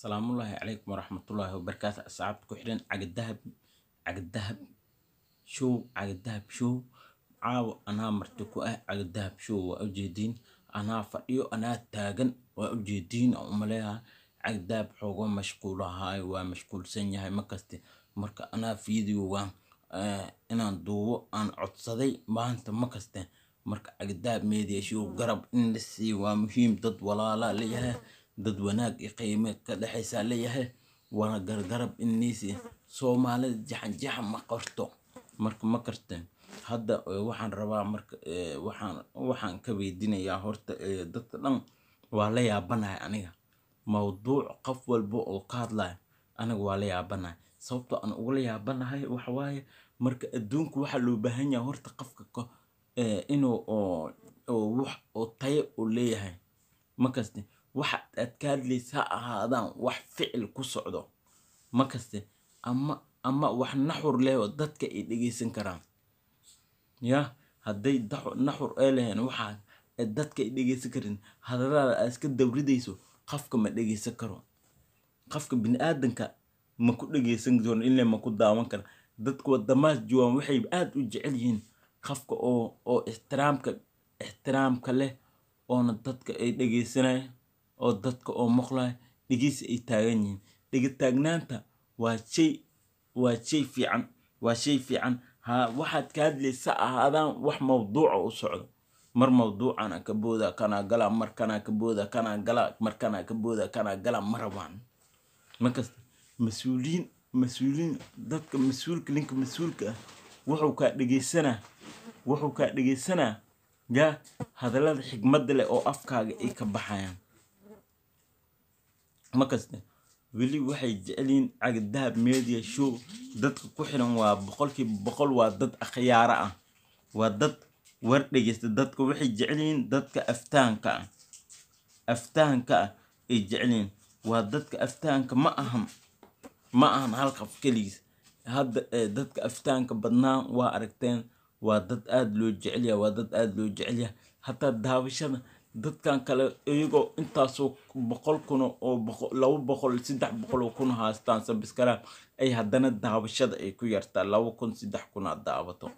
السلام الله عليكم ورحمة الله وبركاته. أصحاب كحرين عقد الذهب شو عاو أنا مرتكو عقد الذهب شو وأوجدين أنا فقيو أنا تاجن وأوجدين أو ملاها عقد الذهب حقوق مشغولة هاي ومشغول سنة هاي مكستي مرك أنا فيديو وان أنا ندو أنا عطسدي ما أنت مكستي مرك عقد الذهب ميديا شو قرب إن لسي ومهم ضد ولا لا ليها dad wanaag iyo qiime ka dhaxaysa leeyahay wana gargarab inniisi Soomaalida jaxan ma qorto marka ma karteen hadda waxaan rabaa marka waxaan ka weydiinayaa horta dadka dhan waa la yaabanahay aniga mawduuc qof walba oo ka hadlay aniga waa la yaabanahay sababtoo aan ugu la yaabanahay waxa waaye marka adduunku waxa loo baahan yahay horta qofka inuu wax oo tayo u leeyahay makaste waxa aad ka hadlaysaa ahaadaan wax ficil ku socdo makaste ama wax naxur leh oo dadka ay dhageysan karaan ya hadday naxur ay leeyahay waxa dadka ay dhageysan karin hadalada aad iska dawridayso qofka ma dhageysan karo qofka bini'aadanka ma ku dhageysan doon ilaa ma ku daawan karo dadku wadamaas joogan waxay aad u jecel yihiin qofka oo ixtiraamka leh oo dadka ay dhageysanayaan oo dadka oo maqlay dhigis ay taagan yihiin dhigitaagnaanta waa shay fiican ha waxaad ka hadlaysaa ahaadaan wax mawduuc u socdo mar mawduucana ka booda kana gala markana ka booda kana gala markana ka booda kana gala marabaan markas mas'uuliin dadka mas'uulka wuxuu ka dhageysanaa ya hadalada xigmad leh oo afkaaga ay ka baxayaan makaste weli waxay jecelin caqad dahab media show dadka ku xiran waa boqolkiiba waa dad akhyaara ah waa dad war dhageysta dadka waxay jecelin dadka aftaanka ay jecelin waa dadka aftaanka ma ahan hal qof kaliis hadda dadka aftaanka badnaa waa aragteen waa dad aad loo jecel yahay hatta daawashada dadkan kale iyagoo intaasoo 100,000 oo 200 300 kun haastaan sabskaraab ay haddana daawashada ay ku yartaa 2,000 3,000 daawato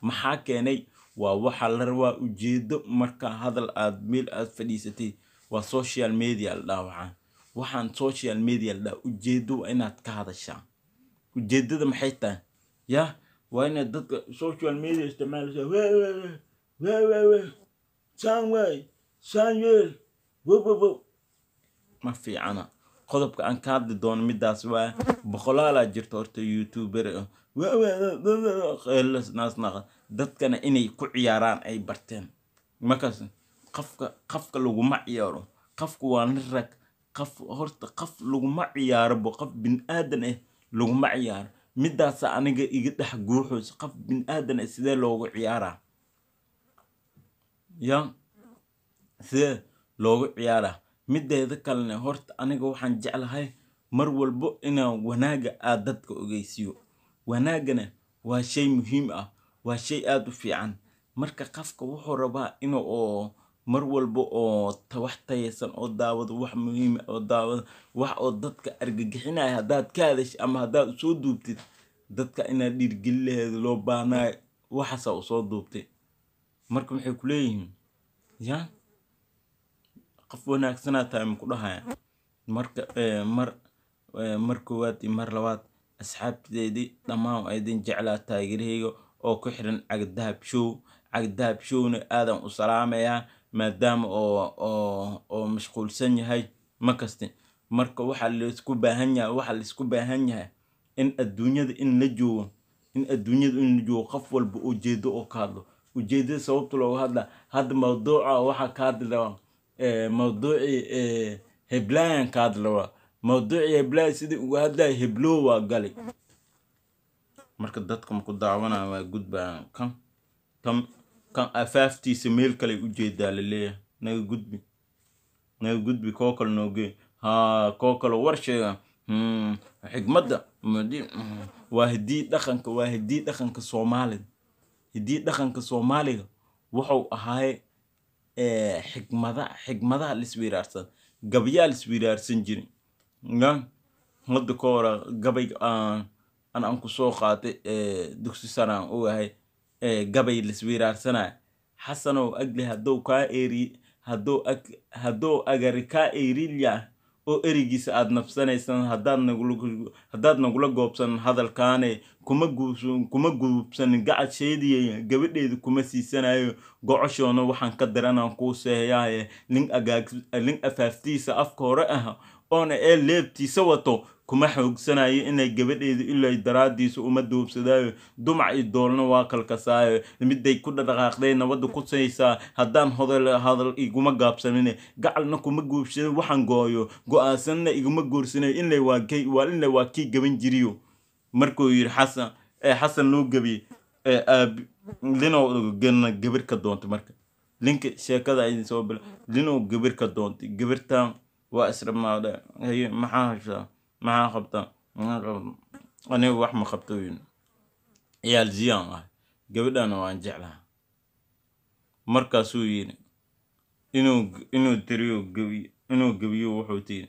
maxaa keenay waa waxa la rabaa ujeedo marka hadal aad meel aad fadhiisatay waa social media la dhaawacaan waxaan social media la ujeedo inaad ka hadashaa ujeedada maxay tahay ya waa in dadka social media isticmaalaysa Samuel ma fiicana qodobka aan ka hadli doono midaas waa boqolaal jirto horta youtuber naasnaqa dadkana inay ku ciyaaraan ay barteen markaas qofka lagu ma ciyaaro qofku waa rag qof lagu ma ciyaaro qof bin aadan lagu ma ciyaaro midaas aniga iga dhex guuxo qof bin aadan sidee loogu ciyaaraa ya sidee loogu ciyaaraa mideeda kalena horta aniga waxaan jeclahay mar walbo inaan wanaaga aad dadka ogeysiyo wanaagana waa shay muhiim ah waa shay aad u fiican marka qofka wuxuu rabaa inuu mar walbo oo wax tayeysan oo daawado wax muhiim ah oo daawado wax oo dadka argagixinaya hadaad ka hadash ama hadaad soo duubtid dadka inaad dhiirgelin loo baahnaa waxaas oo soo duubtay marka maxay ku leeyihiin ya qof wanaagsanaa tahay ku dhahay mar koowaad iyo mar labaad asxaabteedii dhammaan ay idin jeclaa taageerayga oo ku xiran caqad dahab showna aadan u salaamayaa maadaama oo mashquulsan yahay makaste marka waxa la isku baahan yahay in adduunyada in la joogo qof walba ujeedo oo ka hadlo ujeedada sababta looga hadla hadda mawduuca waxa ka hadlaa موضوعي هبلان كادلوا موضوعي هبلان سيدي وهذا هبلو وقالي مركز دتكم كدعوانا وجود بان كم أفافتي سميل كلي وجيدا لليه نجود بي كوكل نوجي ها كوكل ورشة حكمة مدين واهدي دخنك صومالي هدي دخنك صومالي وحو هاي حكمة الاسويرارسن قبيال الاسويرارسن جري نعم هاد كورة قبل أنا أنكو سوقات دكسي سنة وهاي قبل السويرار سنة حسنو أجلي هدو كا إيري هدو أجري كا إيريليا أو إيريجيس أد نفسنا يسن هداد نقول جوبسن هذا الكاني كما جوبسن قاعد شيدي قبل إذا كما سيسنا قعشوا وحن كدر أنا نقوسه يا لين أفافتيس أفكاره أنا لبتي سوته كما حوج سنة إن جبت إلا دراديس وما دوب سداي دمع الدولنا واكل كساي مدة كل دقائقين ودو كتسيسا هدان هذا يقوم جاب سنة قال نكم جوب سنة وحن جايو جو سنة يقوم جور سنة إلا واكي جبين جريو مركو يرحسن حسن لو جبي لينو جبر كدونت مرك لينك شيء كذا عايز نسوي لينو جبر كدونت جبرتان وأسرب ما ده هي معها خبطة أنا وحمة خبطوين يا الزيان قبل أنا وانجعلها مركز سوين إنو تريو قوي إنو قوي وحوتين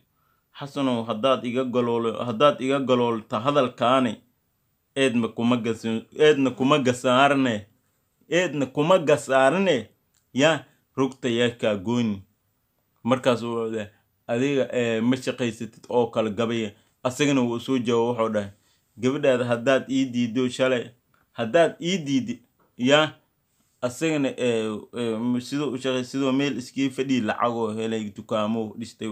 حسنو هدات إيجا قلول تهذا الكاني إدنا كوما قسارني يا ركتا ياكا قوني مركز وده adiga ma shaqaysatid oo kala gabay asagana uu soo jawaabo wuxuu dhahay gabadhaada haddaad ii diido shalay haddaad ii diidi yaa asagana sidoo u shaqay sidoo meel iskii fadhi lacagoo helay dukaamo dhistay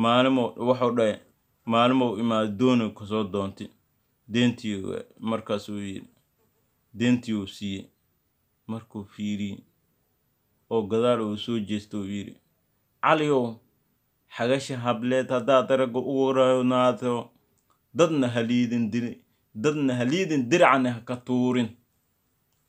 maalmo wuxuu dhahay maalmo imaad doona ka soo doontay deentii markaas uu yiri deentii uu siiyey markuu fiiriyey oo gadaal uu soo jeesto uu yiri عليو حاجة هبلت هذا درج أورا وناتو ضدنا هليدن درعنا كتورين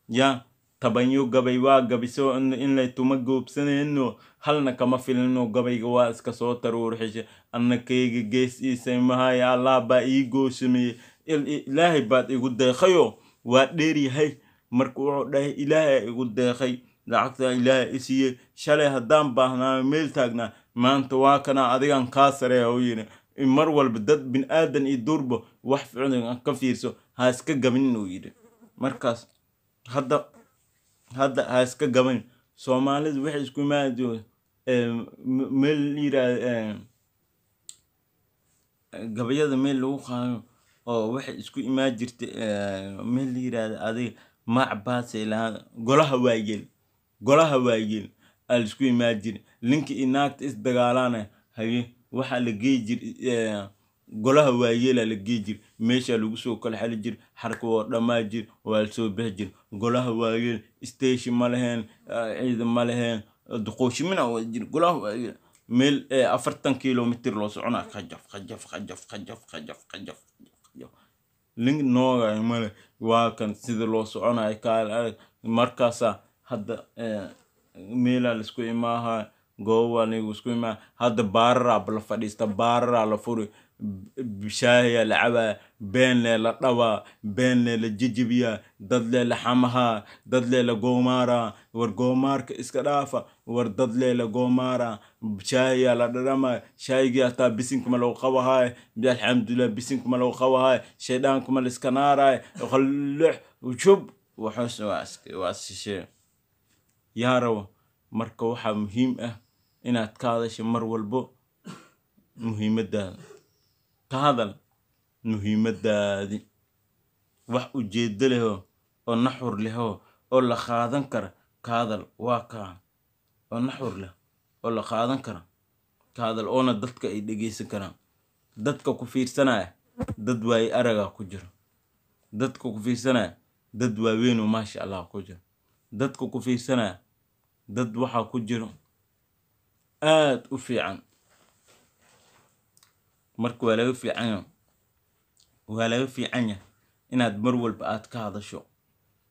يا تبنيو قبيوا قبيسو إن لا تمجو بسنة إنه هلنا كما في إنه قبيوا إسكسو ترور حش أنك جيس اسمها يا الله بايجو سمي إلهي بعد يقول خيو وديري هاي مركوع ده إلهي يقول خي lacagta ilaahay isiye shalay haddaan baahnaa meel taagnaa maanta waa kana adigan kaa sareeya u yidhi mar walba dad bin aadan iyo durba wax ficlan ka fiirso ha iska gabanin uu yidhi markaas hadda ha iska gabanin soomaalidu waxay isku imaado meel yidhaahda gabayada meel lagu qaado oo waxay isku imaan jirtay meel yidhaahda adiga macbaasay lahaa golaha waayeel isku imaajin linki inaagta is dagaalana haye waxa la geejir golaha waayeel la geejir meesha lagu soo kala xal jir xarka oo dhamaajir waa soo bixjir golaha waayeel station ma lahayn ciid ma lahayn duqooshimina waa jir golaha waayeel meel 40 kilomitir loo socona khajaf link nooga male waa kan sida loo soconaay ka markaasa هذا ميلا لسكوي معها جوا نيجوسكوي مع هذا بارا بالفريست بارا لفوري بشاهي لعبة بين للطوا بين للجيجبيا ضد لحمها ضد لجومارا ورجومارك إسكرافة وردد لجومارا بشاهي للدراما شاهي جاتا بيسنكم لو قواها الحمد لله بيسنكم لو قواها شيطانكم الإسكنارا خلح وشوب وحس واسشي يا رو marka waxa muhiim ah inaad ka hadasho mar walbo muhiimada ka hadal muhiimadaadi wax u jeedo leh oo naxur leh oo la qaadan kara ka hadal waa ka oo naxur leh oo la qaadan kara ka hadal oo dadka ay dhageysan karaan dadka ku fiirsanaya dad way araga ku jiro dadka ku fiirsanaya dad waaweyn oo maasha Allah ku jiro dadka ku fiirsanaya dad waxa ku jiro aad u fiican marka waa laga fiican inaad mar walba aad ka hadasho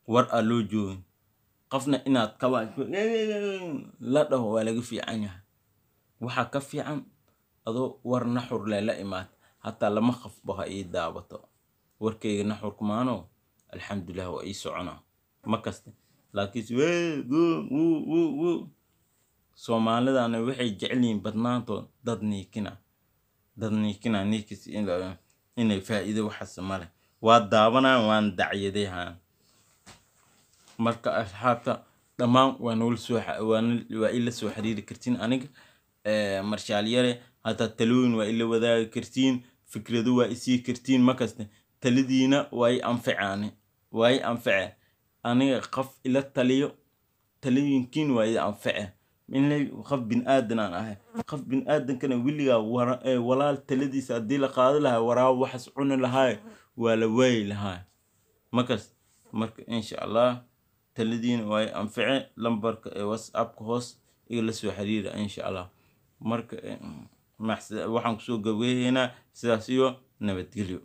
war loo joogin qofna inaad ka la dhaho waa laga fiican waxa ka fiican adoo war naxur la imaad hatta lama khafbaha ii daabato warkayga naxurku maano alxamdulillah waa ii socona ma kaste laakiin soomaalidana waxay jecel yihiin badnaantood dad niikina niikis inay faa'iido waxaas male waa daawanaan waan dacyadahan marka asxaabta dhammaan waa ila soo xiriiri kartiin aniga marshaal yare hata talooyin waa ila wadaagi kartiin fikrado waa isii kartiin markasta talidiina way anfacaan aniga qof ila taliyo talooyinkiin waa anface in qof bin aadan aan ahay qof bin aadankana wiligaa walaal taladiisa haddii la qaado lahaa waraabo waxas cuni lahaa waa la waayi lahaa marka insha allah taladiina way anface lambarka whatsappka hoos igala soo xiriira insha allah marka waxaan kusoo gabagabeynaa sidaas iyo nabadgelyo